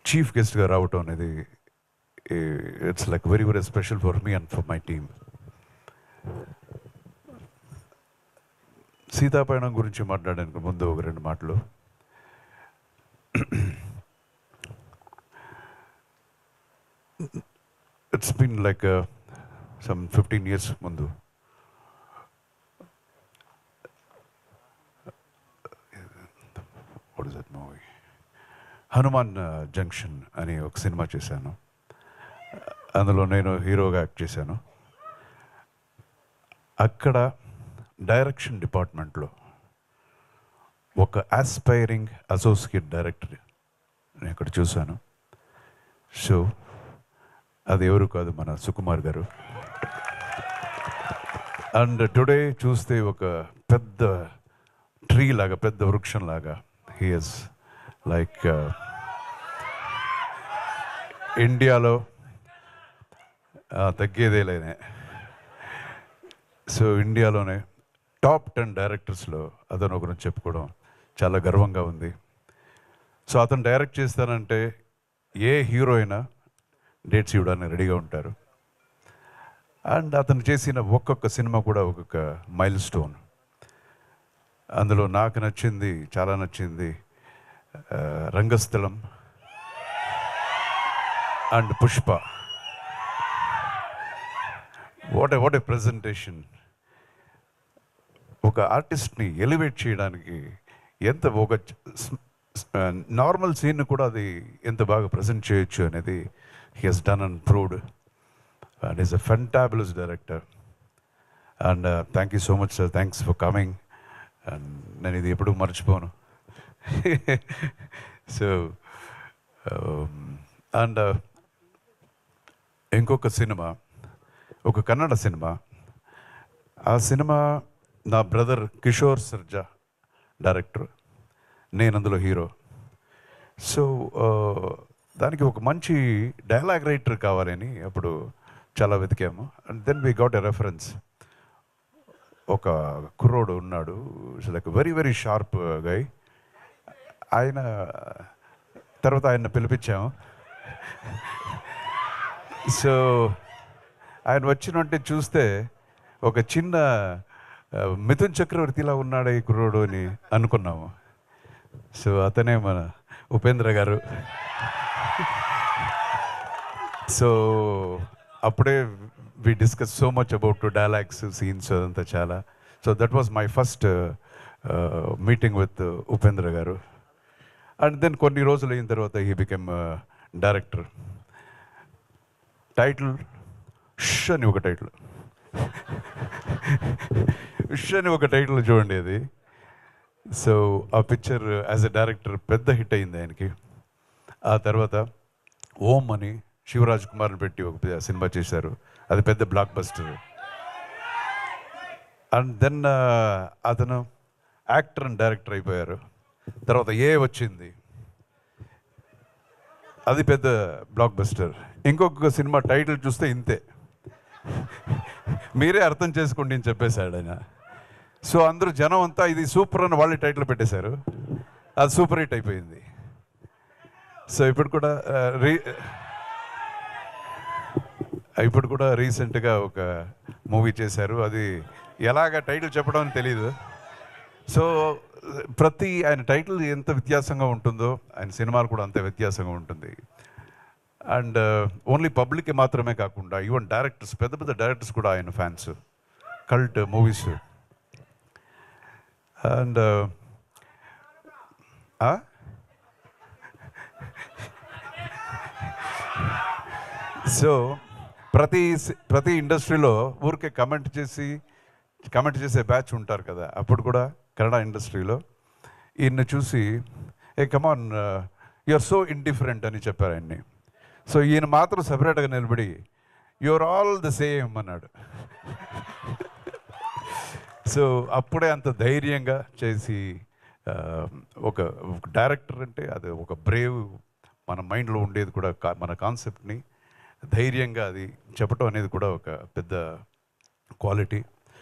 Chief గెస్ట్గా రావటం అనేది it's like very very special for me and for my team. Seethapayanam గురించి మాట్లాడడానికి ముందు ఒక రెండు మాటలు. It's been like some 15 years ముందు what is that movie, Hanuman Junction అని ఒక సినిమా చేశాను. అందులో నేను హీరోగా యాక్ట్ చేశాను. అక్కడ డైరెక్షన్ డిపార్ట్మెంట్లో ఒక ఆస్పైరింగ్ అసోసియేట్ డైరెక్టర్ నేను అక్కడ చూశాను. సో అది ఎవరు కాదు, మన సుకుమార్ గారు. అండ్ టుడే చూస్తే ఒక పెద్ద ట్రీ లాగా, పెద్ద వృక్షం లాగా హీ ఈజ్ లైక్ ఇండియాలో తగ్గేదేలేనే. సో ఇండియాలోనే టాప్ 10 డైరెక్టర్స్లో అతను ఒకరిని చెప్పుకోవడం చాలా గర్వంగా ఉంది. సో అతను డైరెక్ట్ చేస్తానంటే ఏ హీరో అయినా డేట్స్ ఇవ్వడానికి రెడీగా ఉంటారు. అండ్ అతను చేసిన ఒక్కొక్క సినిమా కూడా ఒక్కొక్క మైల్ స్టోన్. అందులో నాకు నచ్చింది, చాలా నచ్చింది Rangasthalam and Pushpa. What a presentation! ఒక ఆర్టిస్ట్ని ఎలివేట్ చేయడానికి ఎంత, ఒక నార్మల్ సీన్ కూడా అది ఎంత బాగా ప్రజెంట్ చేయొచ్చు అనేది he has done and proved. And is a fantabulous director. And thank you so much sir, thanks for coming. And నేను ఇది ఎప్పుడూ మర్చిపోను. సో అండ్ ఇంకొక సినిమా, ఒక కన్నడ సినిమా. ఆ సినిమా నా బ్రదర్ కిషోర్ సర్జా డైరెక్టర్, నేను అందులో హీరో. సో దానికి ఒక మంచి డైలాగ్ రైటర్ కావాలని అప్పుడు చాలా వెతికాము. And then we got a reference. ఒక కుర్రోడు ఉన్నాడు, like very very sharp guy. ఆయన తర్వాత ఆయన పిలిపించాము. సో ఆయన వచ్చినంటే చూస్తే ఒక చిన్న మిథున్ చక్రవర్తిలా ఉన్నాడు ఈ కుర్రోడు అని అనుకున్నాము. సో అతనే మన ఉపేంద్ర గారు. సో అప్పుడే we discuss so much about dialogues, scenes, అదంతా చాలా. So that was my first meeting with Upendra garu. And then కొన్ని రోజులు అయిన తర్వాత హీ బికెమ్ డైరెక్టర్. టైటిల్ ష్ అని ఒక టైటిల్, ష్ అని ఒక టైటిల్ చూడండి అది. సో ఆ పిక్చర్ యాజ్ ఎ డైరెక్టర్ పెద్ద హిట్ అయింది ఆయనకి. ఆ తర్వాత ఓం అని శివరాజ్ కుమార్ని పెట్టి ఒక సినిమా చేశారు, అది పెద్ద బ్లాక్ బస్టర్. అండ్ దెన్ అతను యాక్టర్ అండ్ డైరెక్టర్ అయిపోయారు. తర్వాత ఏ వచ్చింది, అది పెద్ద బ్లాక్ బస్టర్. ఇంకొక సినిమా టైటిల్ చూస్తే ఇంతే, మీరే అర్థం చేసుకోండి అని చెప్పేశాడు ఆయన. సో అందరూ జనం అంతా ఇది సూపర్ అని వాళ్ళే టైటిల్ పెట్టేశారు, అది సూపర్ హిట్ అయిపోయింది. సో ఇప్పుడు కూడా రీసెంట్గా ఒక మూవీ చేశారు, అది ఎలాగ టైటిల్ చెప్పడం అని తెలీదు. సో ఆయన టైటిల్ ఎంత వ్యత్యాసంగా ఉంటుందో ఆయన సినిమాలు కూడా అంతే వ్యత్యాసంగా ఉంటుంది. అండ్ ఓన్లీ పబ్లిక్ మాత్రమే కాకుండా ఈవెన్ డైరెక్టర్స్, పెద్ద పెద్ద డైరెక్టర్స్ కూడా ఆయన fans, cult movies. And so ప్రతి ఇండస్ట్రీలో ఊరికే కమెంట్ చేసే బ్యాచ్ ఉంటారు కదా. అప్పుడు కూడా కన్నడ ఇండస్ట్రీలో ఈయన్ని చూసి ఏ come on you are so indifferent అని చెప్పారు ఆయన్ని. సో ఈయన మాత్రం సపరేట్గా నిలబడి you are all the same అన్నాడు. సో అప్పుడే అంత ధైర్యంగా చేసి, ఒక డైరెక్టర్ అంటే అది ఒక బ్రేవ్, మన మైండ్లో ఉండేది కూడా మన కాన్సెప్ట్ని ధైర్యంగా అది చెప్పటం అనేది కూడా ఒక పెద్ద క్వాలిటీ.